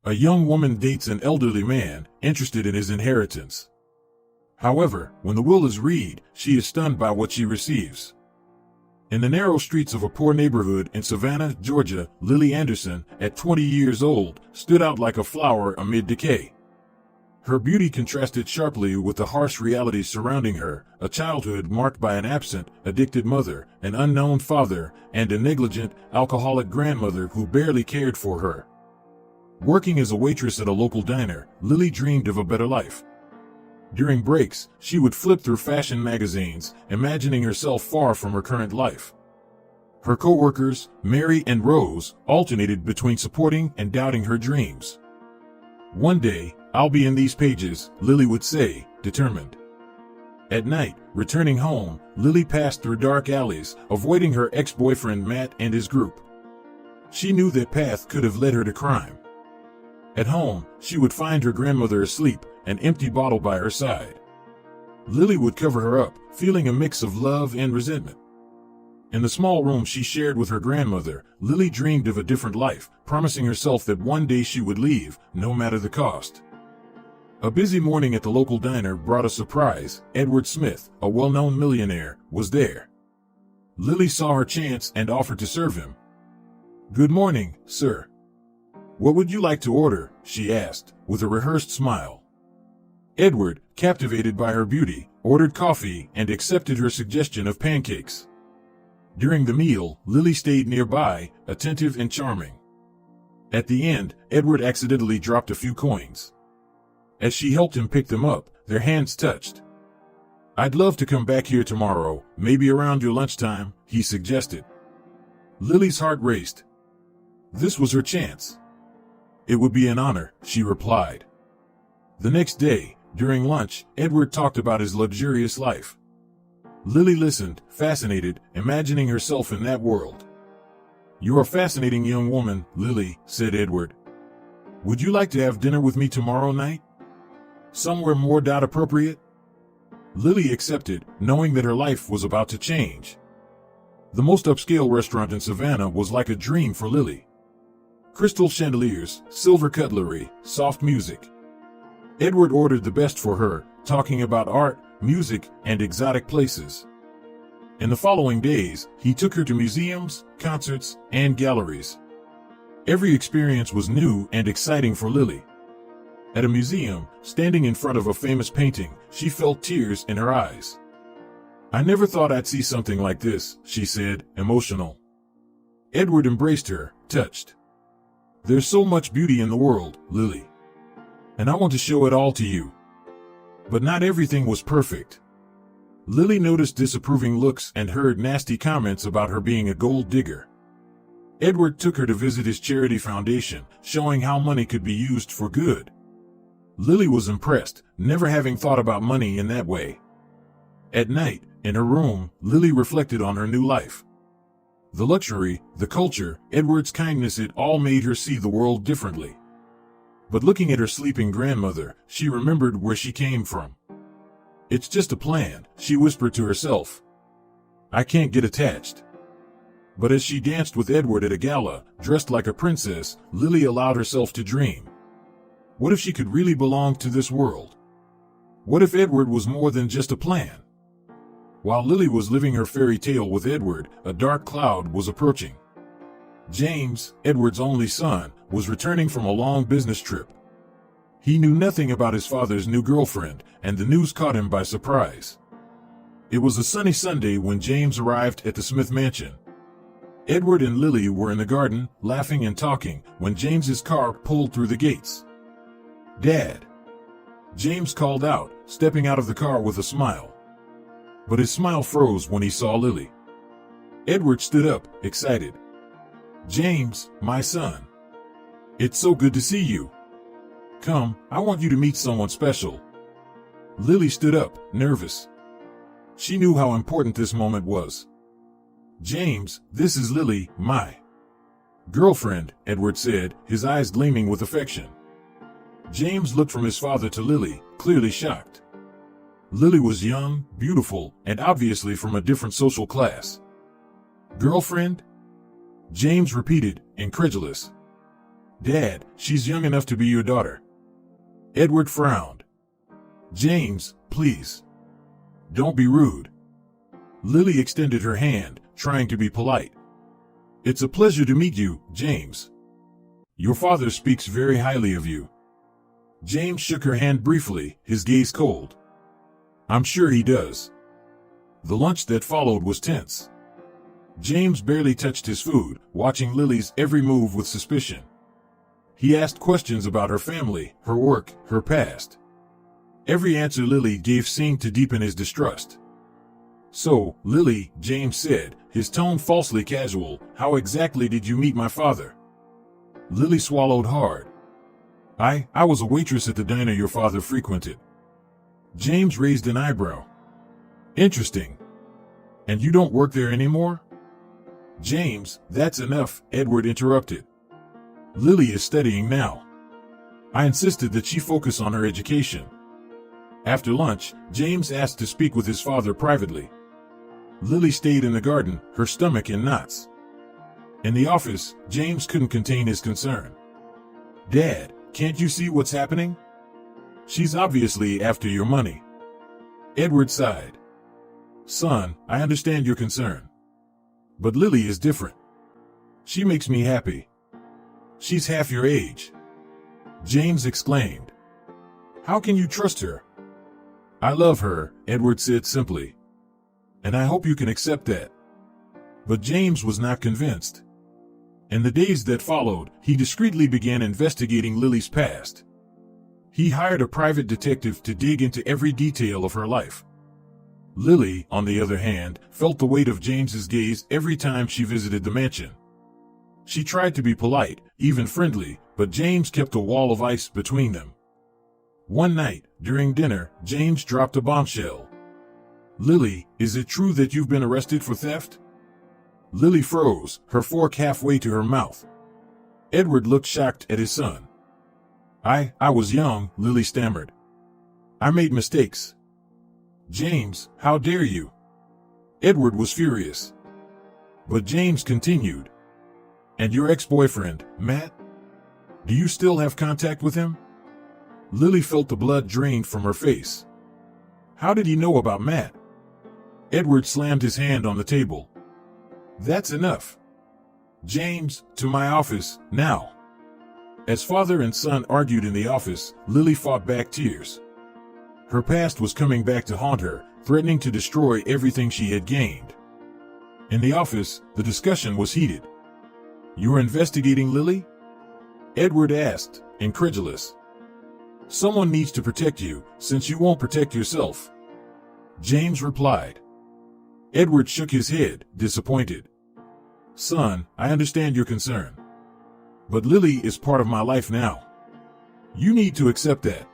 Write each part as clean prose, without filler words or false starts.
A young woman dates an elderly man, interested in his inheritance. However, when the will is read, she is stunned by what she receives. In the narrow streets of a poor neighborhood in Savannah, Georgia, Lily Anderson, at 20 years old, stood out like a flower amid decay. Her beauty contrasted sharply with the harsh realities surrounding her, a childhood marked by an absent, addicted mother, an unknown father, and a negligent, alcoholic grandmother who barely cared for her. Working as a waitress at a local diner, Lily dreamed of a better life. During breaks, she would flip through fashion magazines, imagining herself far from her current life. Her co-workers, Mary and Rose, alternated between supporting and doubting her dreams. "One day, I'll be in these pages," Lily would say, determined. At night, returning home, Lily passed through dark alleys, avoiding her ex-boyfriend Matt and his group. She knew that path could have led her to crime. At home, she would find her grandmother asleep, an empty bottle by her side. Lily would cover her up, feeling a mix of love and resentment. In the small room she shared with her grandmother, Lily dreamed of a different life, promising herself that one day she would leave, no matter the cost. A busy morning at the local diner brought a surprise. Edward Smith, a well-known millionaire, was there. Lily saw her chance and offered to serve him. "Good morning, sir. What would you like to order?" she asked, with a rehearsed smile. Edward, captivated by her beauty, ordered coffee and accepted her suggestion of pancakes. During the meal, Lily stayed nearby, attentive and charming. At the end, Edward accidentally dropped a few coins. As she helped him pick them up, their hands touched. "I'd love to come back here tomorrow, maybe around your lunchtime," he suggested. Lily's heart raced. This was her chance. "It would be an honor," she replied. The next day, during lunch, Edward talked about his luxurious life. Lily listened, fascinated, imagining herself in that world. "You're a fascinating young woman, Lily," said Edward. "Would you like to have dinner with me tomorrow night? Somewhere more appropriate?" Lily accepted, knowing that her life was about to change. The most upscale restaurant in Savannah was like a dream for Lily. Crystal chandeliers, silver cutlery, soft music. Edward ordered the best for her, talking about art, music, and exotic places. In the following days, he took her to museums, concerts, and galleries. Every experience was new and exciting for Lily. At a museum, standing in front of a famous painting, she felt tears in her eyes. "I never thought I'd see something like this," she said, emotional. Edward embraced her, touched. "There's so much beauty in the world, Lily. And I want to show it all to you." But not everything was perfect. Lily noticed disapproving looks and heard nasty comments about her being a gold digger. Edward took her to visit his charity foundation, showing how money could be used for good. Lily was impressed, never having thought about money in that way. At night, in her room, Lily reflected on her new life. The luxury, the culture, Edward's kindness, it all made her see the world differently. But looking at her sleeping grandmother, she remembered where she came from. "It's just a plan," she whispered to herself. "I can't get attached." But as she danced with Edward at a gala, dressed like a princess, Lily allowed herself to dream. What if she could really belong to this world? What if Edward was more than just a plan? While Lily was living her fairy tale with Edward, a dark cloud was approaching. James, Edward's only son, was returning from a long business trip. He knew nothing about his father's new girlfriend, and the news caught him by surprise. It was a sunny Sunday when James arrived at the Smith mansion. Edward and Lily were in the garden, laughing and talking, when James's car pulled through the gates. "Dad!" James called out, stepping out of the car with a smile. But his smile froze when he saw Lily. Edward stood up, excited. "James, my son. It's so good to see you. Come, I want you to meet someone special." Lily stood up, nervous. She knew how important this moment was. "James, this is Lily, my girlfriend," Edward said, his eyes gleaming with affection. James looked from his father to Lily, clearly shocked. Lily was young, beautiful, and obviously from a different social class. "Girlfriend?" James repeated, incredulous. Dad, she's young enough to be your daughter. Edward frowned. James, please. Don't be rude. Lily extended her hand, trying to be polite. It's a pleasure to meet you, James. Your father speaks very highly of you. James shook her hand briefly, his gaze cold. I'm sure he does. The lunch that followed was tense. James barely touched his food, watching Lily's every move with suspicion. He asked questions about her family, her work, her past. Every answer Lily gave seemed to deepen his distrust. So, Lily, James said, his tone falsely casual, how exactly did you meet my father? Lily swallowed hard. I was a waitress at the diner your father frequented. James raised an eyebrow. Interesting. And you don't work there anymore? James, that's enough, Edward interrupted. Lily is studying now. I insisted that she focus on her education. After lunch, James asked to speak with his father privately. Lily stayed in the garden, her stomach in knots. In the office, James couldn't contain his concern. Dad, can't you see what's happening? She's obviously after your money. Edward sighed. Son, I understand your concern. But Lily is different. She makes me happy. She's half your age. James exclaimed. How can you trust her? I love her, Edward said simply. And I hope you can accept that. But James was not convinced. In the days that followed, he discreetly began investigating Lily's past. He hired a private detective to dig into every detail of her life. Lily, on the other hand, felt the weight of James's gaze every time she visited the mansion. She tried to be polite, even friendly, but James kept a wall of ice between them. One night, during dinner, James dropped a bombshell. Lily, is it true that you've been arrested for theft? Lily froze, her fork halfway to her mouth. Edward looked shocked at his son. I was young, Lily stammered. I made mistakes. James, how dare you? Edward was furious. But James continued. And your ex-boyfriend, Matt? Do you still have contact with him? Lily felt the blood drained from her face. How did he know about Matt? Edward slammed his hand on the table. That's enough. James, to my office, now. As father and son argued in the office, Lily fought back tears. Her past was coming back to haunt her, threatening to destroy everything she had gained. In the office, the discussion was heated. You're investigating Lily? Edward asked, incredulous. Someone needs to protect you, since you won't protect yourself. James replied. Edward shook his head, disappointed. Son, I understand your concern. But Lily is part of my life now. You need to accept that.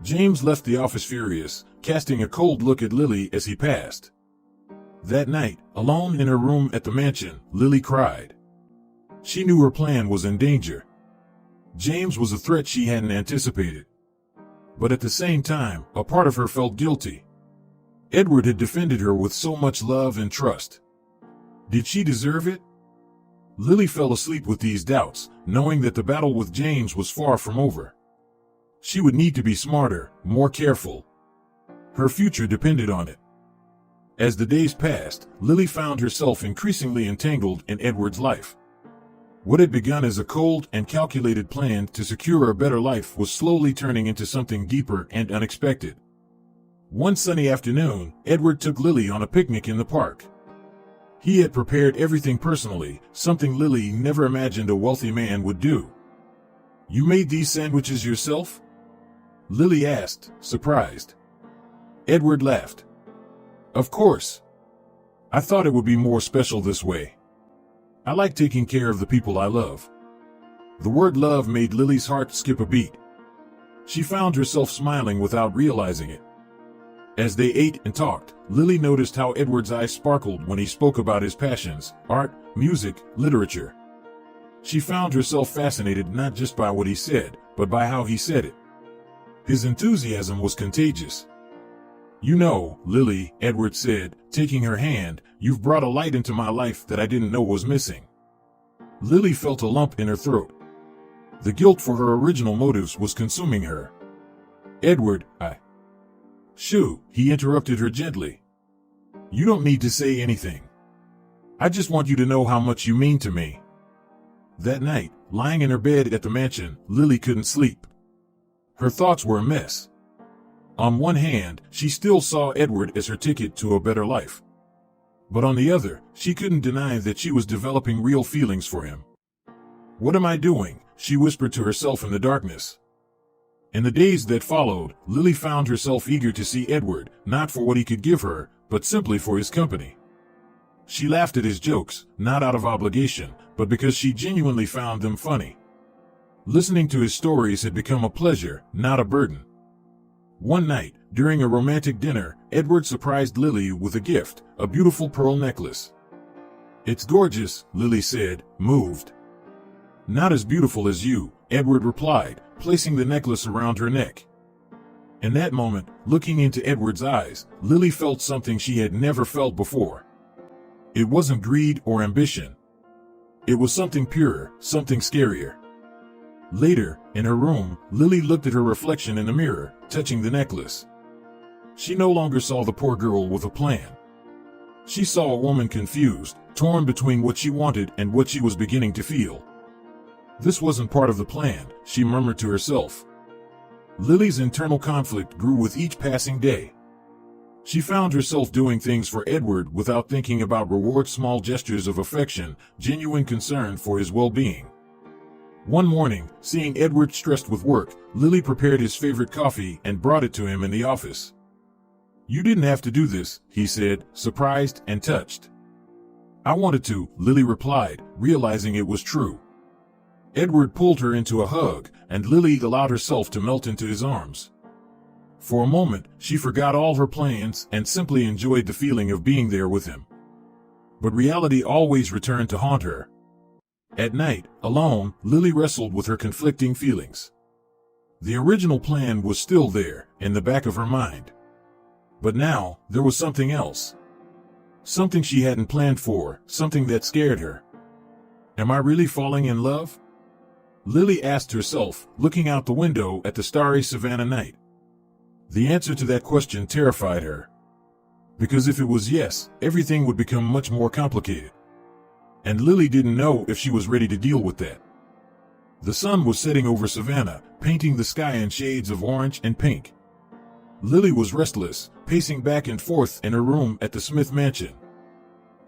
James left the office furious, casting a cold look at Lily as he passed. That night, alone in her room at the mansion, Lily cried. She knew her plan was in danger. James was a threat she hadn't anticipated. But at the same time, a part of her felt guilty. Edward had defended her with so much love and trust. Did she deserve it? Lily fell asleep with these doubts, knowing that the battle with James was far from over. She would need to be smarter, more careful. Her future depended on it. As the days passed, Lily found herself increasingly entangled in Edward's life. What had begun as a cold and calculated plan to secure a better life was slowly turning into something deeper and unexpected. One sunny afternoon, Edward took Lily on a picnic in the park. He had prepared everything personally, something Lily never imagined a wealthy man would do. You made these sandwiches yourself? Lily asked, surprised. Edward laughed. Of course. I thought it would be more special this way. I like taking care of the people I love. The word love made Lily's heart skip a beat. She found herself smiling without realizing it. As they ate and talked, Lily noticed how Edward's eyes sparkled when he spoke about his passions, art, music, literature. She found herself fascinated not just by what he said, but by how he said it. His enthusiasm was contagious. You know, Lily, Edward said, taking her hand, you've brought a light into my life that I didn't know was missing. Lily felt a lump in her throat. The guilt for her original motives was consuming her. Edward, Shoo, he interrupted her gently. You don't need to say anything. I just want you to know how much you mean to me. That night, lying in her bed at the mansion, Lily couldn't sleep. Her thoughts were a mess. On one hand, she still saw Edward as her ticket to a better life. But on the other, she couldn't deny that she was developing real feelings for him. What am I doing? She whispered to herself in the darkness. In the days that followed, Lily found herself eager to see Edward, not for what he could give her, but simply for his company. She laughed at his jokes, not out of obligation, but because she genuinely found them funny. Listening to his stories had become a pleasure, not a burden. One night, during a romantic dinner, Edward surprised Lily with a gift, a beautiful pearl necklace. It's gorgeous, Lily said, moved. Not as beautiful as you, Edward replied, placing the necklace around her neck. In that moment, looking into Edward's eyes, Lily felt something she had never felt before. It wasn't greed or ambition. It was something purer, something scarier. Later, in her room, Lily looked at her reflection in the mirror, touching the necklace. She no longer saw the poor girl with a plan. She saw a woman confused, torn between what she wanted and what she was beginning to feel. This wasn't part of the plan, she murmured to herself. Lily's internal conflict grew with each passing day. She found herself doing things for Edward without thinking about reward, small gestures of affection, genuine concern for his well-being. One morning, seeing Edward stressed with work, Lily prepared his favorite coffee and brought it to him in the office. You didn't have to do this, he said, surprised and touched. I wanted to, Lily replied, realizing it was true. Edward pulled her into a hug, and Lily allowed herself to melt into his arms. For a moment, she forgot all her plans and simply enjoyed the feeling of being there with him. But reality always returned to haunt her. At night, alone, Lily wrestled with her conflicting feelings. The original plan was still there, in the back of her mind. But now, there was something else. Something she hadn't planned for, something that scared her. Am I really falling in love? Lily asked herself, looking out the window at the starry Savannah night. The answer to that question terrified her. Because if it was yes, everything would become much more complicated. And Lily didn't know if she was ready to deal with that. The sun was setting over Savannah, painting the sky in shades of orange and pink. Lily was restless, pacing back and forth in her room at the Smith mansion.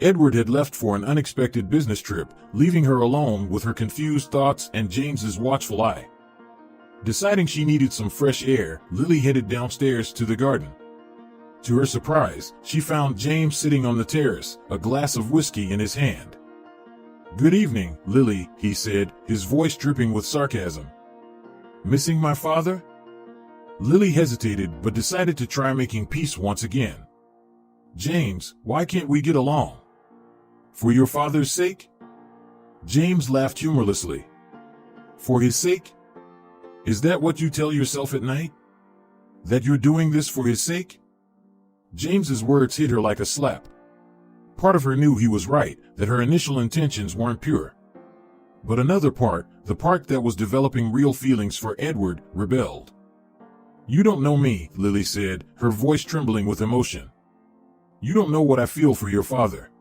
Edward had left for an unexpected business trip, leaving her alone with her confused thoughts and James's watchful eye. Deciding she needed some fresh air, Lily headed downstairs to the garden. To her surprise, she found James sitting on the terrace, a glass of whiskey in his hand. Good evening, Lily, he said, his voice dripping with sarcasm. Missing my father? Lily hesitated but decided to try making peace once again. James, why can't we get along? For your father's sake? James laughed humorlessly. For his sake? Is that what you tell yourself at night? That you're doing this for his sake? James's words hit her like a slap. Part of her knew he was right, that her initial intentions weren't pure. But another part, the part that was developing real feelings for Edward, rebelled. You don't know me, Lily said, her voice trembling with emotion. You don't know what I feel for your father.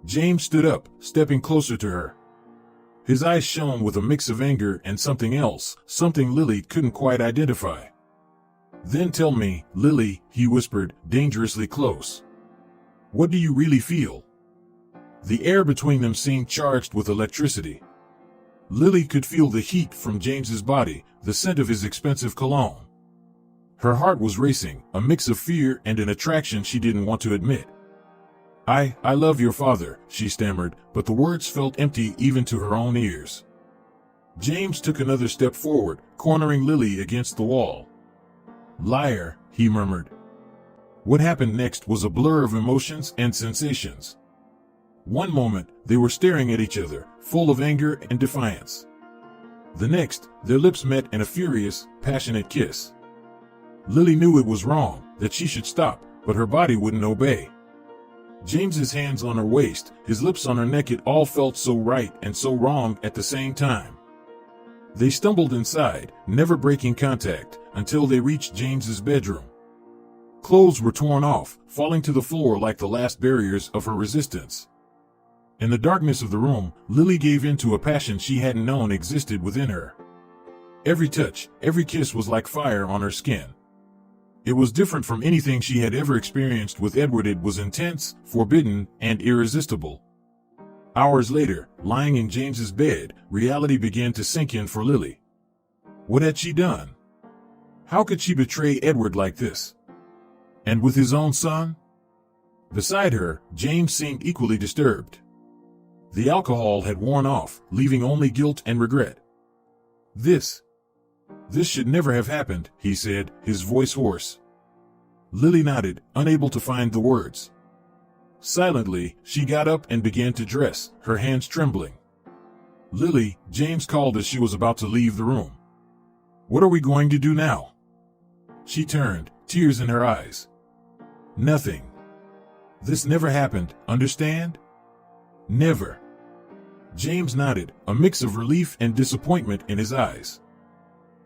James stood up, stepping closer to her. His eyes shone with a mix of anger and something else, something Lily couldn't quite identify. Then tell me, Lily, he whispered, dangerously close. What do you really feel? The air between them seemed charged with electricity. Lily could feel the heat from James's body, the scent of his expensive cologne. Her heart was racing, a mix of fear and an attraction she didn't want to admit. I love your father, she stammered, but the words felt empty even to her own ears. James took another step forward, cornering Lily against the wall. Liar, he murmured. What happened next was a blur of emotions and sensations. One moment, they were staring at each other, full of anger and defiance. The next, their lips met in a furious, passionate kiss. Lily knew it was wrong, that she should stop, but her body wouldn't obey. James's hands on her waist, his lips on her neck, it all felt so right and so wrong at the same time. They stumbled inside, never breaking contact, until they reached James's bedroom. Clothes were torn off, falling to the floor like the last barriers of her resistance. In the darkness of the room, Lily gave in to a passion she hadn't known existed within her. Every touch, every kiss was like fire on her skin. It was different from anything she had ever experienced with Edward. It was intense, forbidden, and irresistible. Hours later, lying in James's bed, reality began to sink in for Lily. What had she done? How could she betray Edward like this? And with his own son? Beside her, James seemed equally disturbed. The alcohol had worn off, leaving only guilt and regret. This should never have happened, he said, his voice hoarse. Lily nodded, unable to find the words. Silently, she got up and began to dress, her hands trembling. Lily, James called as she was about to leave the room. What are we going to do now? She turned, tears in her eyes. Nothing. This never happened, understand? Never. James nodded, a mix of relief and disappointment in his eyes.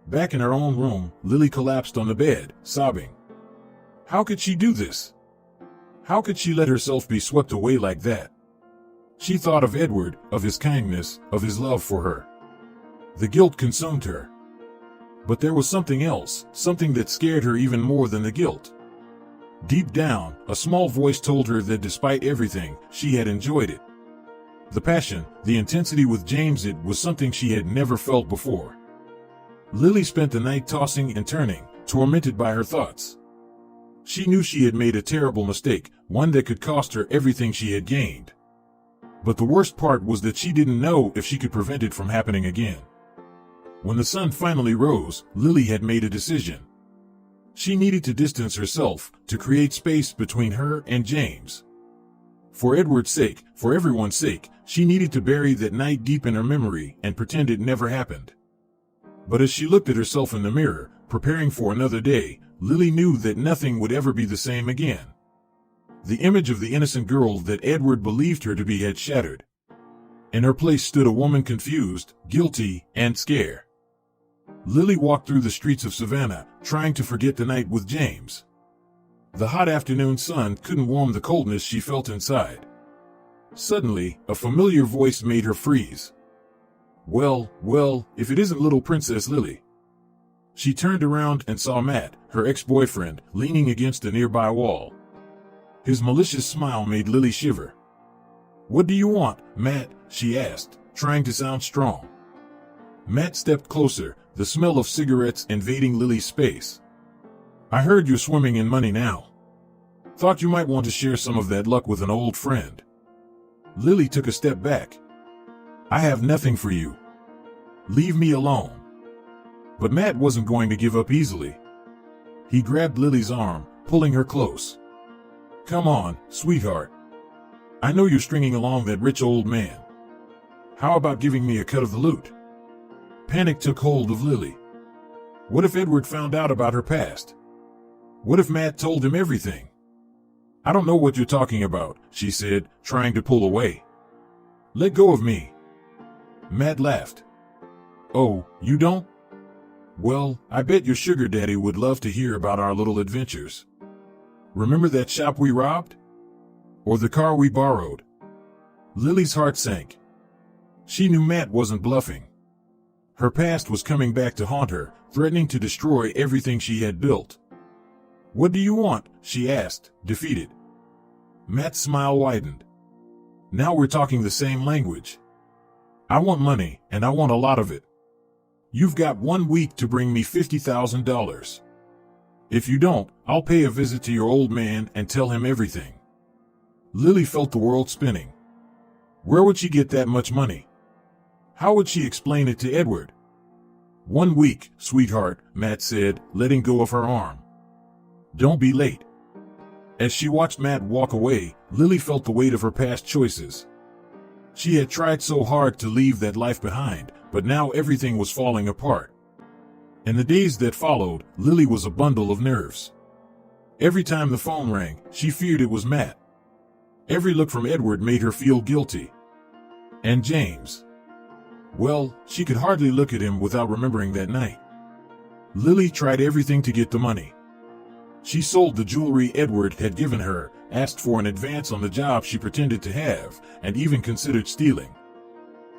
Back in her own room, Lily collapsed on the bed, sobbing. How could she do this? How could she let herself be swept away like that? She thought of Edward, of his kindness, of his love for her. The guilt consumed her. But there was something else, something that scared her even more than the guilt. Deep down, a small voice told her that despite everything, she had enjoyed it. The passion, the intensity with James, it was something she had never felt before. Lily spent the night tossing and turning, tormented by her thoughts. She knew she had made a terrible mistake, one that could cost her everything she had gained. But the worst part was that she didn't know if she could prevent it from happening again. When the sun finally rose, Lily had made a decision. She needed to distance herself, to create space between her and James. For Edward's sake, for everyone's sake, she needed to bury that night deep in her memory and pretend it never happened. But as she looked at herself in the mirror, preparing for another day, Lily knew that nothing would ever be the same again. The image of the innocent girl that Edward believed her to be had shattered. In her place stood a woman confused, guilty, and scared. Lily walked through the streets of Savannah, trying to forget the night with James. The hot afternoon sun couldn't warm the coldness she felt inside. Suddenly, a familiar voice made her freeze. Well, if it isn't little Princess Lily. She turned around and saw Matt, her ex-boyfriend, leaning against a nearby wall. His malicious smile made Lily shiver. What do you want, Matt? She asked, trying to sound strong. Matt stepped closer, the smell of cigarettes invading Lily's space. I heard you're swimming in money now. Thought you might want to share some of that luck with an old friend. Lily took a step back. I have nothing for you. Leave me alone. But Matt wasn't going to give up easily. He grabbed Lily's arm, pulling her close. Come on, sweetheart. I know you're stringing along that rich old man. How about giving me a cut of the loot? Panic took hold of Lily. What if Edward found out about her past? What if Matt told him everything? I don't know what you're talking about, she said, trying to pull away. Let go of me. Matt laughed. Oh, you don't? Well, I bet your sugar daddy would love to hear about our little adventures. Remember that shop we robbed? Or the car we borrowed? Lily's heart sank. She knew Matt wasn't bluffing. Her past was coming back to haunt her, threatening to destroy everything she had built. What do you want? She asked, defeated. Matt's smile widened. Now we're talking the same language. I want money, and I want a lot of it. You've got 1 week to bring me $50,000. If you don't, I'll pay a visit to your old man and tell him everything. Lily felt the world spinning. Where would she get that much money? How would she explain it to Edward? 1 week, sweetheart, Matt said, letting go of her arm. Don't be late. As she watched Matt walk away, Lily felt the weight of her past choices. She had tried so hard to leave that life behind, but now everything was falling apart. In the days that followed, Lily was a bundle of nerves. Every time the phone rang, she feared it was Matt. Every look from Edward made her feel guilty. And James. Well, she could hardly look at him without remembering that night. Lily tried everything to get the money. She sold the jewelry Edward had given her, asked for an advance on the job she pretended to have, and even considered stealing.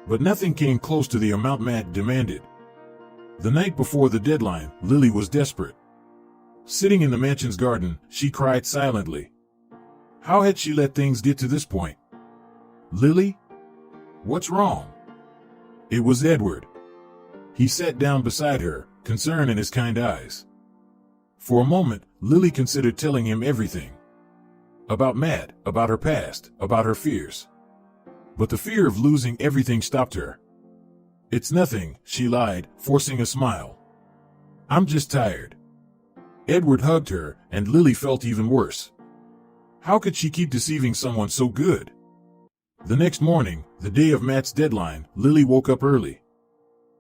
But nothing came close to the amount Matt demanded. The night before the deadline, Lily was desperate. Sitting in the mansion's garden, she cried silently. How had she let things get to this point? Lily? What's wrong? It was Edward. He sat down beside her, concern in his kind eyes. For a moment, Lily considered telling him everything. About Matt, about her past, about her fears. But the fear of losing everything stopped her. It's nothing, she lied, forcing a smile. I'm just tired. Edward hugged her, and Lily felt even worse. How could she keep deceiving someone so good? The next morning, the day of Matt's deadline, Lily woke up early.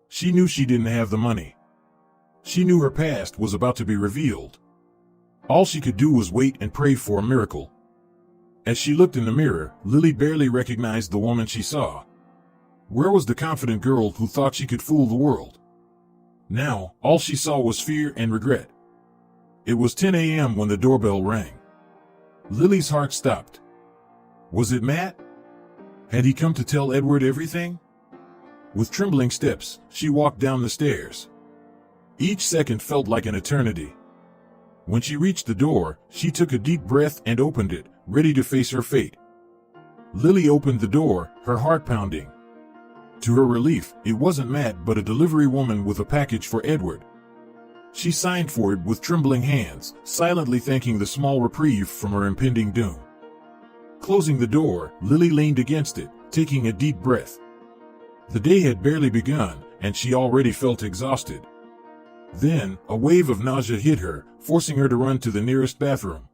She knew she didn't have the money. She knew her past was about to be revealed. All she could do was wait and pray for a miracle. As she looked in the mirror, Lily barely recognized the woman she saw. Where was the confident girl who thought she could fool the world? Now, all she saw was fear and regret. It was 10 a.m. when the doorbell rang. Lily's heart stopped. Was it Matt? Had he come to tell Edward everything? With trembling steps, she walked down the stairs. Each second felt like an eternity. When she reached the door, she took a deep breath and opened it, ready to face her fate. Lily opened the door, her heart pounding. To her relief, it wasn't Matt but a delivery woman with a package for Edward. She signed for it with trembling hands, silently thanking the small reprieve from her impending doom. Closing the door, Lily leaned against it, taking a deep breath. The day had barely begun, and she already felt exhausted. Then, a wave of nausea hit her, forcing her to run to the nearest bathroom.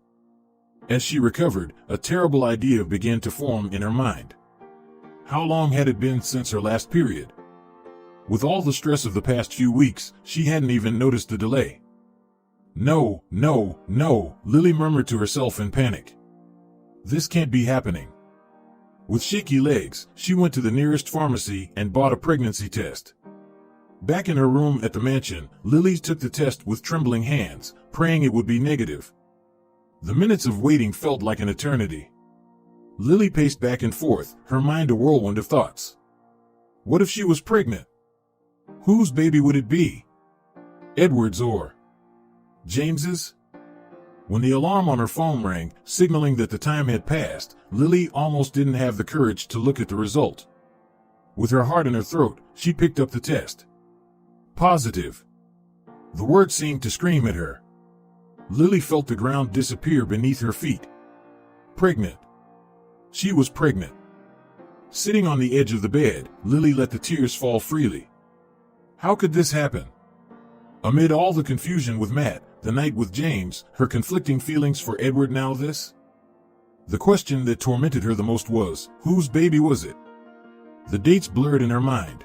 As she recovered, a terrible idea began to form in her mind. How long had it been since her last period? With all the stress of the past few weeks, she hadn't even noticed the delay. No, no, no, Lily murmured to herself in panic. This can't be happening. With shaky legs, she went to the nearest pharmacy and bought a pregnancy test. Back in her room at the mansion, Lily took the test with trembling hands, praying it would be negative. The minutes of waiting felt like an eternity. Lily paced back and forth, her mind a whirlwind of thoughts. What if she was pregnant? Whose baby would it be? Edward's or James's? When the alarm on her phone rang, signaling that the time had passed, Lily almost didn't have the courage to look at the result. With her heart in her throat, she picked up the test. Positive. The word seemed to scream at her. Lily felt the ground disappear beneath her feet. Pregnant. She was pregnant. Sitting on the edge of the bed, Lily let the tears fall freely. How could this happen? Amid all the confusion with Matt, the night with James, her conflicting feelings for Edward, now this? The question that tormented her the most was, whose baby was it? The dates blurred in her mind.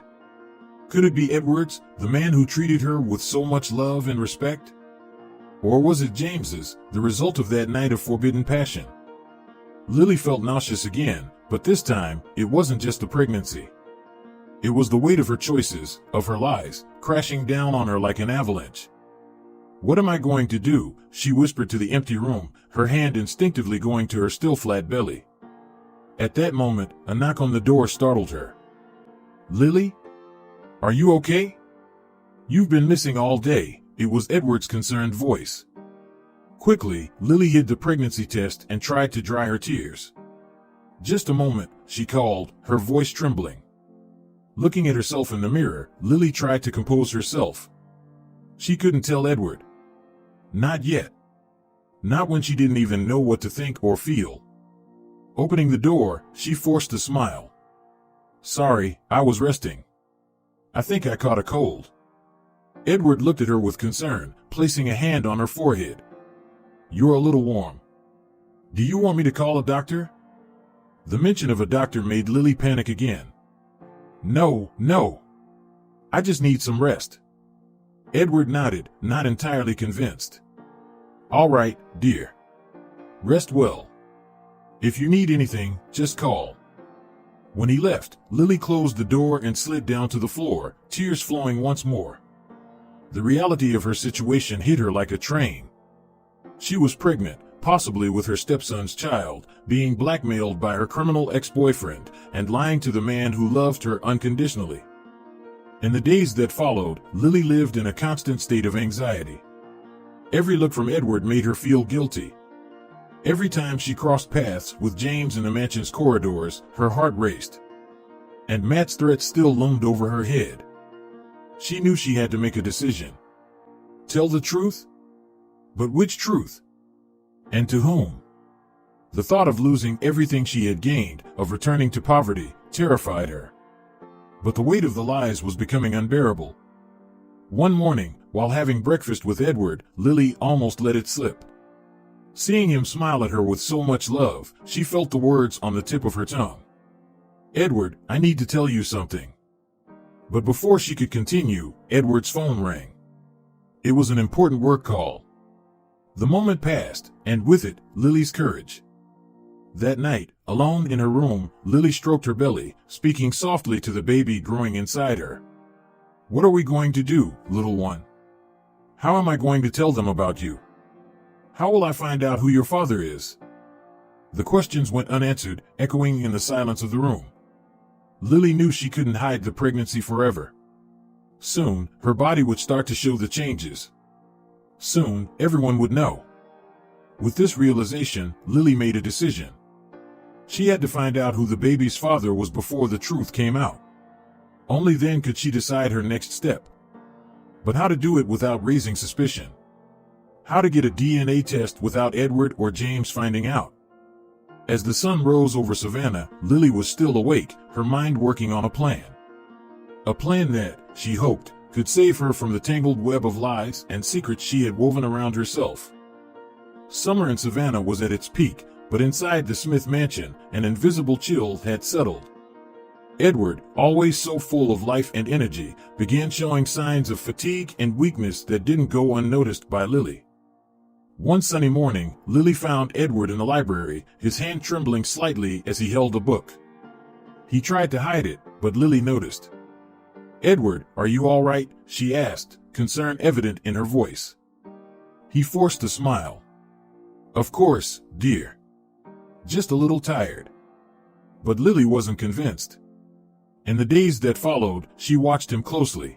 Could it be Edward's, the man who treated her with so much love and respect? Or was it James's, the result of that night of forbidden passion? Lily felt nauseous again, but this time, it wasn't just the pregnancy. It was the weight of her choices, of her lies, crashing down on her like an avalanche. What am I going to do? She whispered to the empty room, her hand instinctively going to her still flat belly. At that moment, a knock on the door startled her. Lily? Are you okay? You've been missing all day, it was Edward's concerned voice. Quickly, Lily hid the pregnancy test and tried to dry her tears. Just a moment, she called, her voice trembling. Looking at herself in the mirror, Lily tried to compose herself. She couldn't tell Edward. Not yet. Not when she didn't even know what to think or feel. Opening the door, she forced a smile. Sorry, I was resting. I think I caught a cold. Edward looked at her with concern, placing a hand on her forehead. You're a little warm. Do you want me to call a doctor? The mention of a doctor made Lily panic again. No, no. I just need some rest. Edward nodded, not entirely convinced. All right, dear. Rest well. If you need anything, just call. When he left, Lily closed the door and slid down to the floor, tears flowing once more. The reality of her situation hit her like a train. She was pregnant, possibly with her stepson's child, being blackmailed by her criminal ex-boyfriend, and lying to the man who loved her unconditionally. In the days that followed, Lily lived in a constant state of anxiety. Every look from Edward made her feel guilty. Every time she crossed paths with James in the mansion's corridors, her heart raced. And Matt's threat still loomed over her head. She knew she had to make a decision. Tell the truth? But which truth? And to whom? The thought of losing everything she had gained, of returning to poverty, terrified her. But the weight of the lies was becoming unbearable. One morning, while having breakfast with Edward, Lily almost let it slip. Seeing him smile at her with so much love, she felt the words on the tip of her tongue. "Edward, I need to tell you something." But before she could continue, Edward's phone rang. It was an important work call. The moment passed, and with it, Lily's courage. That night, alone in her room, Lily stroked her belly, speaking softly to the baby growing inside her. "What are we going to do, little one? How am I going to tell them about you? How will I find out who your father is?" The questions went unanswered, echoing in the silence of the room. Lily knew she couldn't hide the pregnancy forever. Soon, her body would start to show the changes. Soon, everyone would know. With this realization, Lily made a decision. She had to find out who the baby's father was before the truth came out. Only then could she decide her next step. But how to do it without raising suspicion? How to get a DNA test without Edward or James finding out? As the sun rose over Savannah, Lily was still awake, her mind working on a plan. A plan that, she hoped, could save her from the tangled web of lies and secrets she had woven around herself. Summer in Savannah was at its peak, but inside the Smith mansion, an invisible chill had settled. Edward, always so full of life and energy, began showing signs of fatigue and weakness that didn't go unnoticed by Lily. One sunny morning, Lily found Edward in the library, his hand trembling slightly as he held a book. He tried to hide it, but Lily noticed. "Edward, are you all right?" she asked, concern evident in her voice. He forced a smile. "Of course, dear. Just a little tired." But Lily wasn't convinced. In the days that followed, she watched him closely.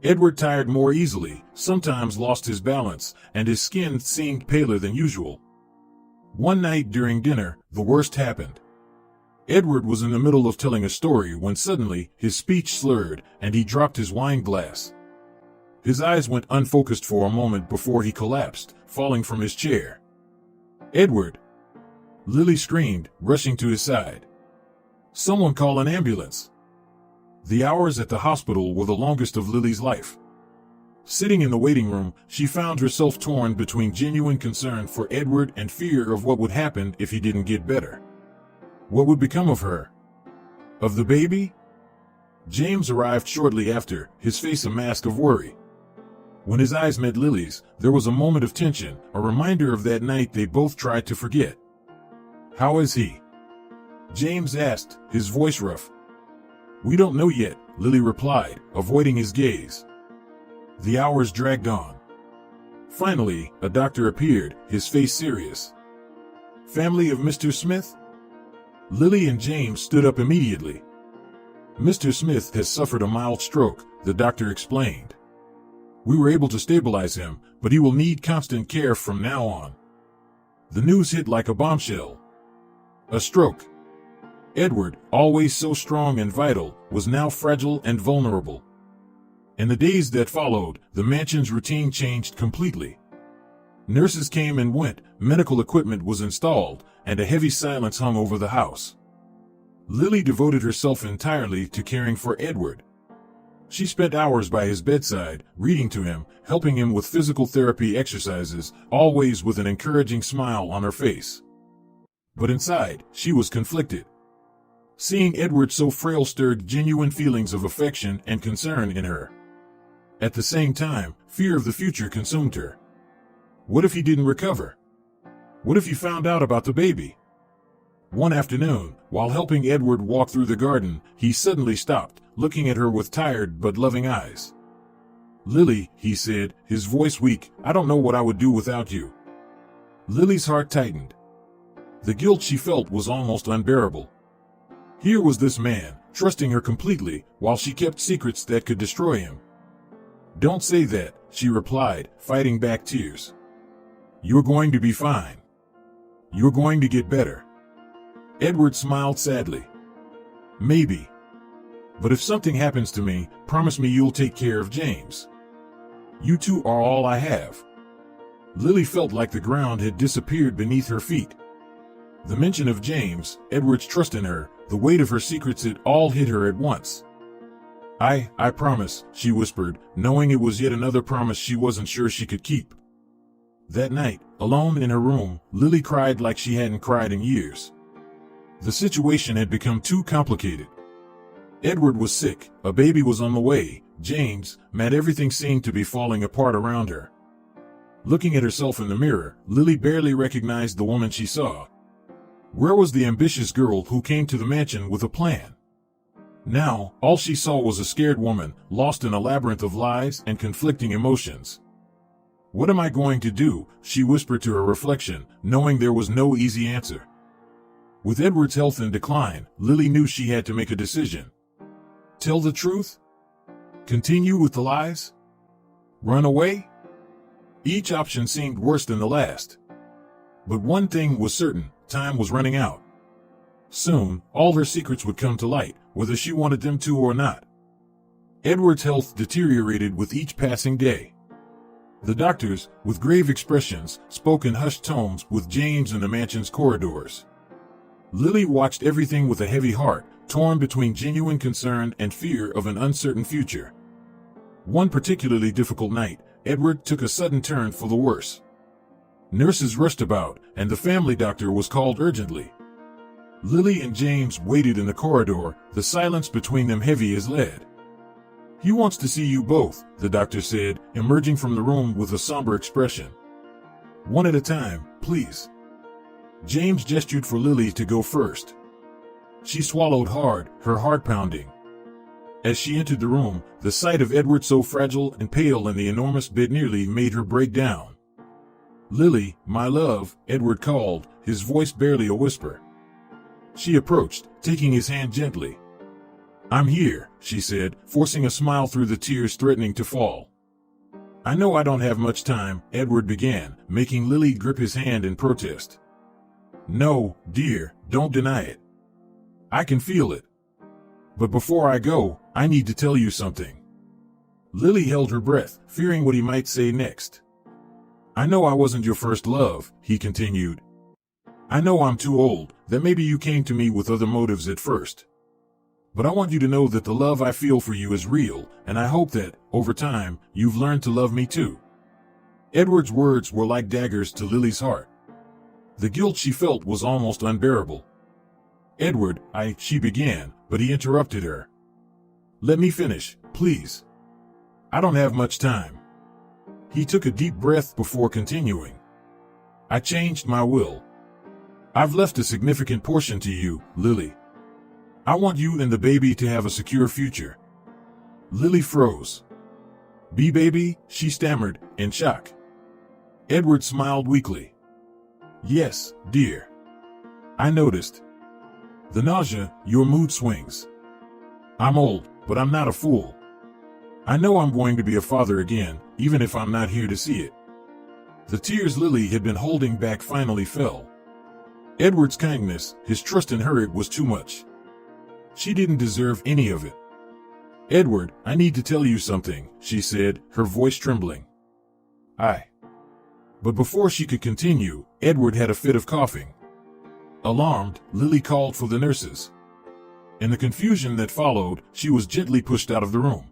Edward tired more easily, sometimes lost his balance, and his skin seemed paler than usual. One night during dinner, the worst happened. Edward was in the middle of telling a story when suddenly, his speech slurred, and he dropped his wine glass. His eyes went unfocused for a moment before he collapsed, falling from his chair. "Edward!" Lily screamed, rushing to his side. "Someone call an ambulance." The hours at the hospital were the longest of Lily's life. Sitting in the waiting room, she found herself torn between genuine concern for Edward and fear of what would happen if he didn't get better. What would become of her? Of the baby? James arrived shortly after, his face a mask of worry. When his eyes met Lily's, there was a moment of tension, a reminder of that night they both tried to forget. "How is he?" James asked, his voice rough. "We don't know yet," Lily replied, avoiding his gaze. The hours dragged on. Finally, a doctor appeared, his face serious. "Family of Mr. Smith?" Lily and James stood up immediately. "Mr. Smith has suffered a mild stroke," the doctor explained. "We were able to stabilize him, but he will need constant care from now on." The news hit like a bombshell. A stroke. Edward, always so strong and vital, was now fragile and vulnerable. In the days that followed, the mansion's routine changed completely. Nurses came and went, medical equipment was installed, and a heavy silence hung over the house. Lily devoted herself entirely to caring for Edward. She spent hours by his bedside, reading to him, helping him with physical therapy exercises, always with an encouraging smile on her face. But inside, she was conflicted. Seeing Edward so frail stirred genuine feelings of affection and concern in her. At the same time, fear of the future consumed her. What if he didn't recover? What if he found out about the baby? One afternoon, while helping Edward walk through the garden, he suddenly stopped, looking at her with tired but loving eyes. "Lily," he said, his voice weak, "I don't know what I would do without you." Lily's heart tightened. The guilt she felt was almost unbearable. Here was this man, trusting her completely, while she kept secrets that could destroy him. "Don't say that," she replied, fighting back tears. "You're going to be fine. You're going to get better." Edward smiled sadly. "Maybe. But if something happens to me, promise me you'll take care of James. You two are all I have." Lily felt like the ground had disappeared beneath her feet. The mention of James, Edward's trust in her, the weight of her secrets, it all hit her at once. I promise," she whispered, knowing it was yet another promise she wasn't sure she could keep. That night, alone in her room, Lily cried like she hadn't cried in years. The situation had become too complicated. Edward was sick, a baby was on the way, James, mad, everything seemed to be falling apart around her. Looking at herself in the mirror, Lily barely recognized the woman she saw. Where was the ambitious girl who came to the mansion with a plan? Now, all she saw was a scared woman, lost in a labyrinth of lies and conflicting emotions. "What am I going to do?" she whispered to her reflection, knowing there was no easy answer. With Edward's health in decline, Lily knew she had to make a decision. Tell the truth? Continue with the lies? Run away? Each option seemed worse than the last. But one thing was certain, time was running out. Soon, all her secrets would come to light, whether she wanted them to or not. Edward's health deteriorated with each passing day. The doctors, with grave expressions, spoke in hushed tones with James in the mansion's corridors. Lily watched everything with a heavy heart, torn between genuine concern and fear of an uncertain future. One particularly difficult night, Edward took a sudden turn for the worse. Nurses rushed about, and the family doctor was called urgently. Lily and James waited in the corridor, the silence between them heavy as lead. "He wants to see you both," the doctor said, emerging from the room with a somber expression. "One at a time, please." James gestured for Lily to go first. She swallowed hard, her heart pounding. As she entered the room, the sight of Edward so fragile and pale in the enormous bed nearly made her break down. "Lily, my love," Edward called, his voice barely a whisper. She approached, taking his hand gently. "I'm here," she said, forcing a smile through the tears threatening to fall. "I know I don't have much time," Edward began, making Lily grip his hand in protest. "No, dear, don't deny it. I can feel it. But before I go, I need to tell you something." Lily held her breath, fearing what he might say next. "I know I wasn't your first love," he continued. "I know I'm too old, that maybe you came to me with other motives at first. But I want you to know that the love I feel for you is real, and I hope that, over time, you've learned to love me too." Edward's words were like daggers to Lily's heart. The guilt she felt was almost unbearable. "Edward, she began, but he interrupted her. "Let me finish, please. I don't have much time." He took a deep breath before continuing. "I changed my will. I've left a significant portion to you, Lily. I want you and the baby to have a secure future." Lily froze. Baby?" she stammered, in shock. Edward smiled weakly. "Yes, dear. I noticed. The nausea, your mood swings. I'm old, but I'm not a fool. I know I'm going to be a father again, even if I'm not here to see it." The tears Lily had been holding back finally fell. Edward's kindness, his trust in her, it was too much. She didn't deserve any of it. "Edward, I need to tell you something," she said, her voice trembling. But before she could continue, Edward had a fit of coughing. Alarmed, Lily called for the nurses. In the confusion that followed, she was gently pushed out of the room.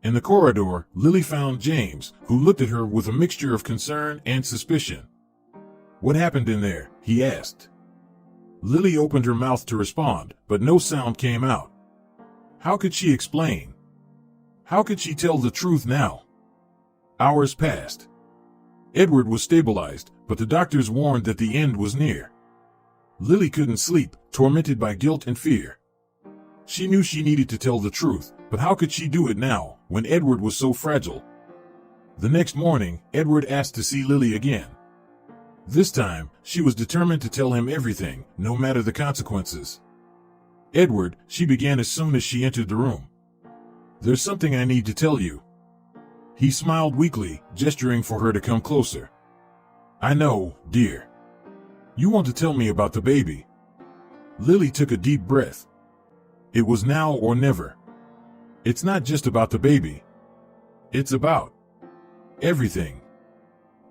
In the corridor, Lily found James, who looked at her with a mixture of concern and suspicion. "What happened in there?" he asked. Lily opened her mouth to respond, but no sound came out. How could she explain? How could she tell the truth now? Hours passed. Edward was stabilized, but the doctors warned that the end was near. Lily couldn't sleep, tormented by guilt and fear. She knew she needed to tell the truth, but how could she do it now, when Edward was so fragile? The next morning, Edward asked to see Lily again. This time, she was determined to tell him everything, no matter the consequences. "Edward," she began as soon as she entered the room. "There's something I need to tell you." He smiled weakly, gesturing for her to come closer. "I know, dear. You want to tell me about the baby." Lily took a deep breath. It was now or never. "It's not just about the baby. It's about everything.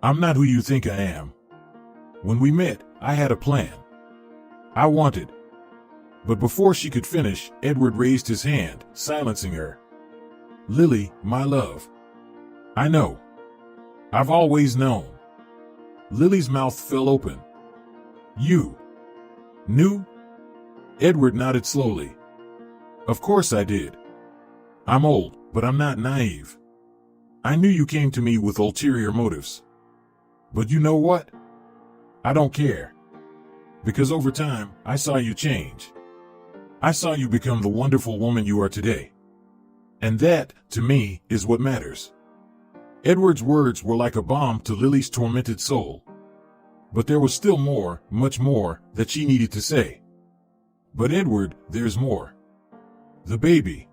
I'm not who you think I am. When we met, I had a plan. I wanted..." But before she could finish, Edward raised his hand, silencing her. "Lily, my love. I know. I've always known." Lily's mouth fell open. "You knew?" Edward nodded slowly. "Of course I did. I'm old, but I'm not naive. I knew you came to me with ulterior motives. But you know what? I don't care. Because over time, I saw you change. I saw you become the wonderful woman you are today. And that, to me, is what matters." Edward's words were like a balm to Lily's tormented soul. But there was still more, much more, that she needed to say. "But Edward, there's more. The baby."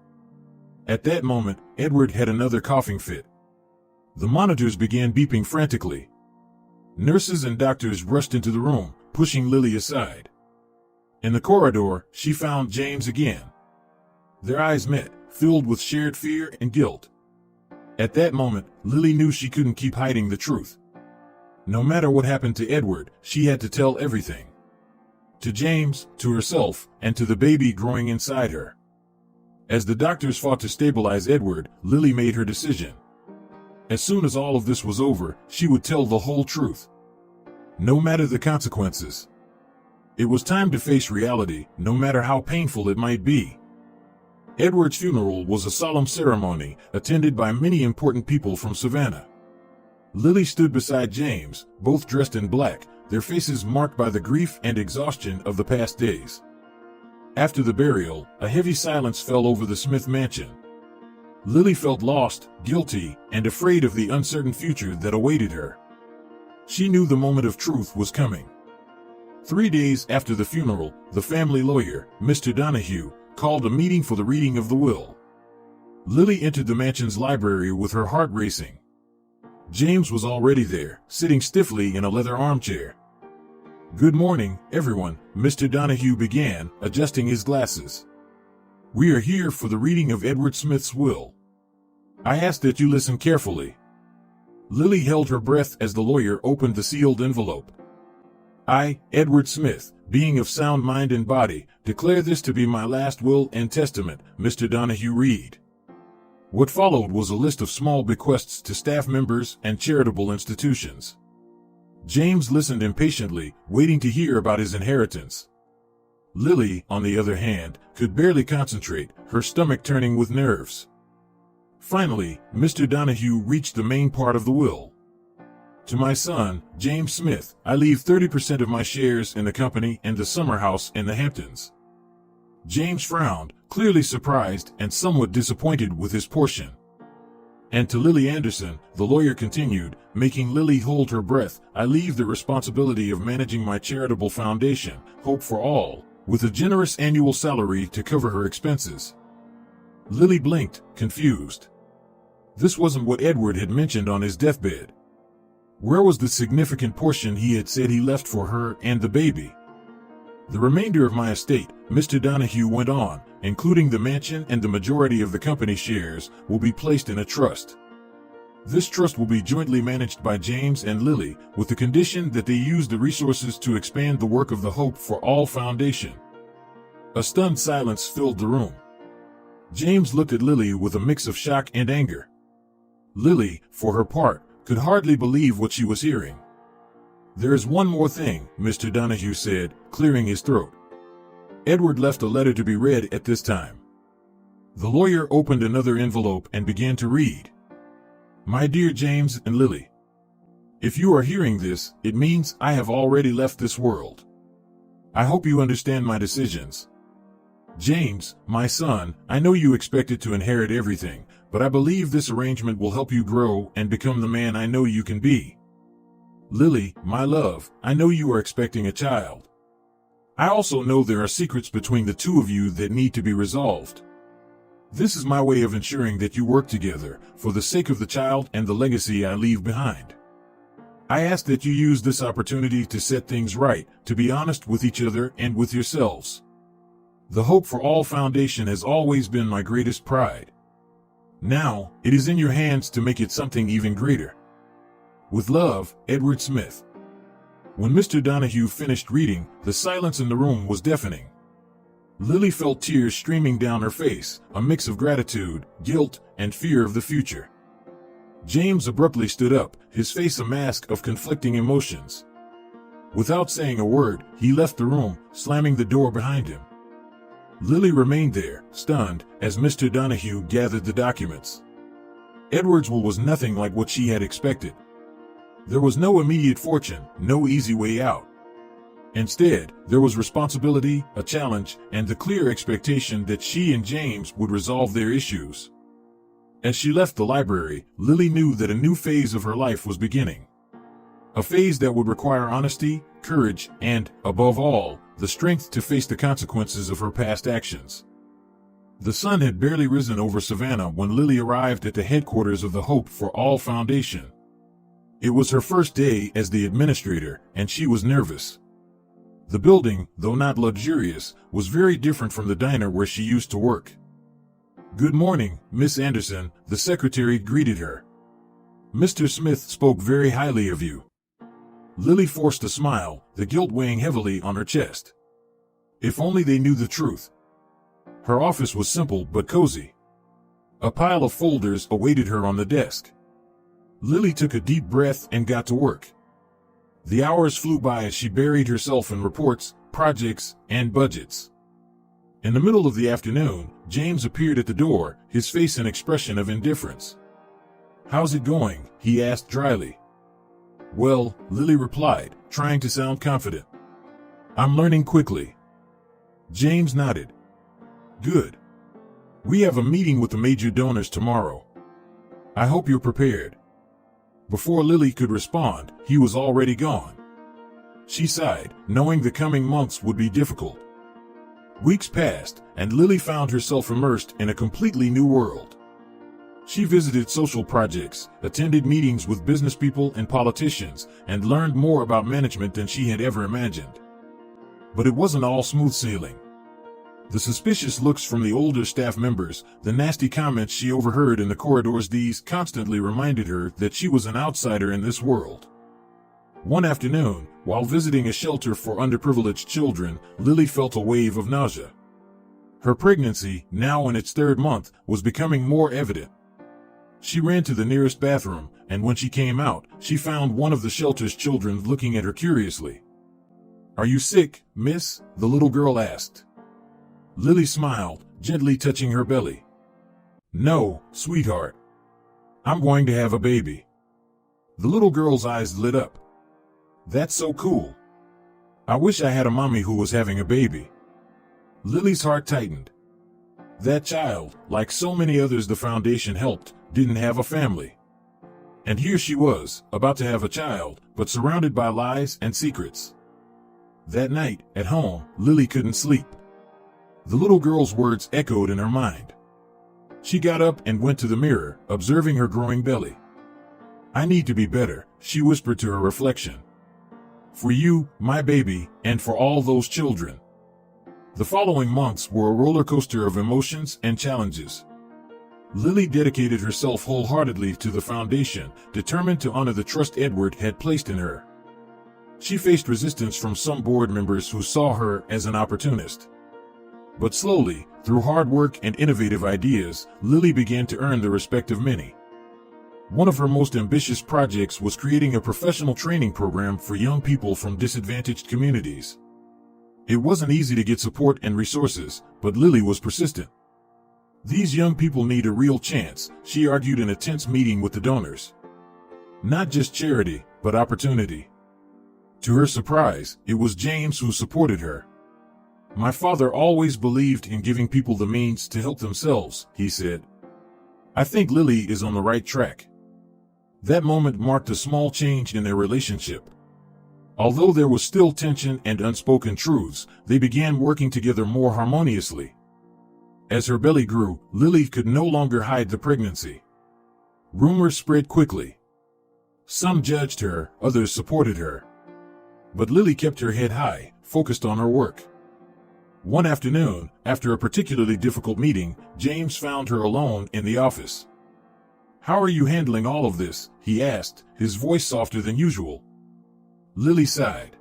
At that moment, Edward had another coughing fit. The monitors began beeping frantically. Nurses and doctors rushed into the room, pushing Lily aside. In the corridor, she found James again. Their eyes met, filled with shared fear and guilt. At that moment, Lily knew she couldn't keep hiding the truth. No matter what happened to Edward, she had to tell everything. To James, to herself, and to the baby growing inside her. As the doctors fought to stabilize Edward, Lily made her decision. As soon as all of this was over, she would tell the whole truth. No matter the consequences. It was time to face reality, no matter how painful it might be. Edward's funeral was a solemn ceremony, attended by many important people from Savannah. Lily stood beside James, both dressed in black, their faces marked by the grief and exhaustion of the past days. After the burial, a heavy silence fell over the Smith mansion. Lily felt lost, guilty, and afraid of the uncertain future that awaited her. She knew the moment of truth was coming. 3 days after the funeral, the family lawyer, Mr. Donahue, called a meeting for the reading of the will. Lily entered the mansion's library with her heart racing. James was already there, sitting stiffly in a leather armchair. "Good morning, everyone," Mr. Donahue began, adjusting his glasses. "We are here for the reading of Edward Smith's will. I ask that you listen carefully." Lily held her breath as the lawyer opened the sealed envelope. "I, Edward Smith, being of sound mind and body, declare this to be my last will and testament," Mr. Donahue read. What followed was a list of small bequests to staff members and charitable institutions. James listened impatiently, waiting to hear about his inheritance. Lily, on the other hand, could barely concentrate, her stomach turning with nerves. Finally, Mr. Donahue reached the main part of the will. "To my son, James Smith, I leave 30% of my shares in the company and the summer house in the Hamptons." James frowned, clearly surprised and somewhat disappointed with his portion. And to Lily Anderson, the lawyer continued, making Lily hold her breath, "I leave the responsibility of managing my charitable foundation, Hope for All, with a generous annual salary to cover her expenses." Lily blinked, confused. This wasn't what Edward had mentioned on his deathbed. Where was the significant portion he had said he left for her and the baby? "The remainder of my estate," Mr. Donahue went on, "including the mansion and the majority of the company shares, will be placed in a trust. This trust will be jointly managed by James and Lily, with the condition that they use the resources to expand the work of the Hope for All Foundation." A stunned silence filled the room. James looked at Lily with a mix of shock and anger. Lily, for her part, could hardly believe what she was hearing. "There is one more thing," Mr. Donahue said, clearing his throat. Edward left a letter to be read at this time. The lawyer opened another envelope and began to read. "My dear James and Lily, if you are hearing this, it means I have already left this world. I hope you understand my decisions. James, my son, I know you expected to inherit everything, but I believe this arrangement will help you grow and become the man I know you can be. Lily, my love, I know you are expecting a child. I also know there are secrets between the two of you that need to be resolved. This is my way of ensuring that you work together, for the sake of the child and the legacy I leave behind. I ask that you use this opportunity to set things right, to be honest with each other and with yourselves. The Hope for All Foundation has always been my greatest pride. Now, it is in your hands to make it something even greater. With love, Edward Smith. When Mr. Donahue finished reading, the silence in the room was deafening. Lily felt tears streaming down her face, a mix of gratitude, guilt, and fear of the future. James abruptly stood up, his face a mask of conflicting emotions. Without saying a word, he left the room, slamming the door behind him. Lily remained there, stunned, as Mr. Donahue gathered the documents. Edward's will was nothing like what she had expected. There was no immediate fortune, no easy way out. Instead, there was responsibility, a challenge, and the clear expectation that she and James would resolve their issues. As she left the library, Lily knew that a new phase of her life was beginning. A phase that would require honesty, courage, and, above all, the strength to face the consequences of her past actions. The sun had barely risen over Savannah when Lily arrived at the headquarters of the Hope for All Foundation. It was her first day as the administrator, and she was nervous. The building, though not luxurious, was very different from the diner where she used to work. "Good morning, Miss Anderson," the secretary greeted her. "Mr. Smith spoke very highly of you." Lily forced a smile, the guilt weighing heavily on her chest. If only they knew the truth. Her office was simple but cozy. A pile of folders awaited her on the desk. Lily took a deep breath and got to work. The hours flew by as she buried herself in reports, projects, and budgets. In the middle of the afternoon, James appeared at the door, his face an expression of indifference. "How's it going?" he asked dryly. "Well," Lily replied, trying to sound confident. "I'm learning quickly." James nodded. "Good. We have a meeting with the major donors tomorrow. I hope you're prepared." Before Lily could respond, he was already gone. She sighed, knowing the coming months would be difficult. Weeks passed, and Lily found herself immersed in a completely new world. She visited social projects, attended meetings with business people and politicians, and learned more about management than she had ever imagined. But it wasn't all smooth sailing. The suspicious looks from the older staff members, the nasty comments she overheard in the corridors, these constantly reminded her that she was an outsider in this world. One afternoon, while visiting a shelter for underprivileged children, Lily felt a wave of nausea. Her pregnancy, now in its 3rd month, was becoming more evident. She ran to the nearest bathroom, and when she came out, she found one of the shelter's children looking at her curiously. "Are you sick, miss?" the little girl asked. Lily smiled, gently touching her belly. "No, sweetheart. I'm going to have a baby." The little girl's eyes lit up. "That's so cool. I wish I had a mommy who was having a baby." Lily's heart tightened. That child, like so many others the foundation helped, didn't have a family. And here she was, about to have a child, but surrounded by lies and secrets. That night, at home, Lily couldn't sleep. The little girl's words echoed in her mind. She got up and went to the mirror, observing her growing belly. "I need to be better," she whispered to her reflection. "For you, my baby, and for all those children." The following months were a roller coaster of emotions and challenges. Lily dedicated herself wholeheartedly to the foundation, determined to honor the trust Edward had placed in her. She faced resistance from some board members who saw her as an opportunist. But slowly, through hard work and innovative ideas, Lily began to earn the respect of many. One of her most ambitious projects was creating a professional training program for young people from disadvantaged communities. It wasn't easy to get support and resources, but Lily was persistent. "These young people need a real chance," she argued in a tense meeting with the donors. "Not just charity, but opportunity." To her surprise, it was James who supported her. My father always believed in giving people the means to help themselves, he said. I think Lily is on the right track. That moment marked a small change in their relationship. Although there was still tension and unspoken truths, they began working together more harmoniously. As her belly grew, Lily could no longer hide the pregnancy. Rumors spread quickly. Some judged her, others supported her. But Lily kept her head high, focused on her work. One afternoon, after a particularly difficult meeting, James found her alone in the office. How are you handling all of this? He asked, his voice softer than usual. Lily sighed.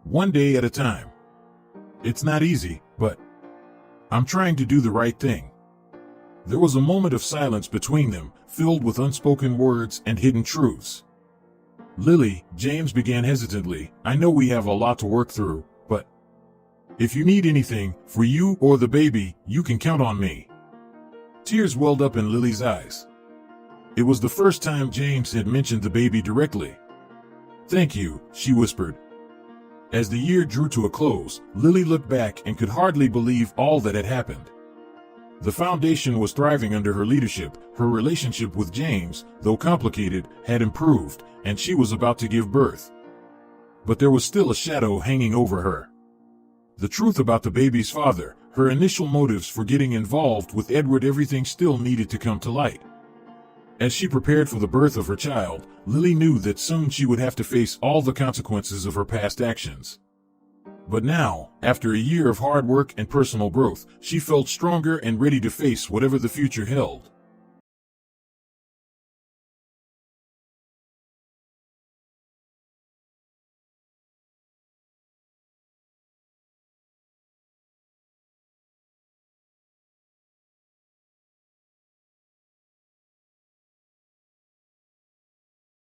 One day at a time. It's not easy, but I'm trying to do the right thing. There was a moment of silence between them, filled with unspoken words and hidden truths. Lily, James began hesitantly, I know we have a lot to work through, but if you need anything, for you or the baby, you can count on me. Tears welled up in Lily's eyes. It was the first time James had mentioned the baby directly. Thank you, she whispered. As the year drew to a close, Lily looked back and could hardly believe all that had happened. The foundation was thriving under her leadership, her relationship with James, though complicated, had improved, and she was about to give birth. But there was still a shadow hanging over her. The truth about the baby's father, her initial motives for getting involved with Edward, everything still needed to come to light. As she prepared for the birth of her child, Lily knew that soon she would have to face all the consequences of her past actions. But now, after a year of hard work and personal growth, she felt stronger and ready to face whatever the future held.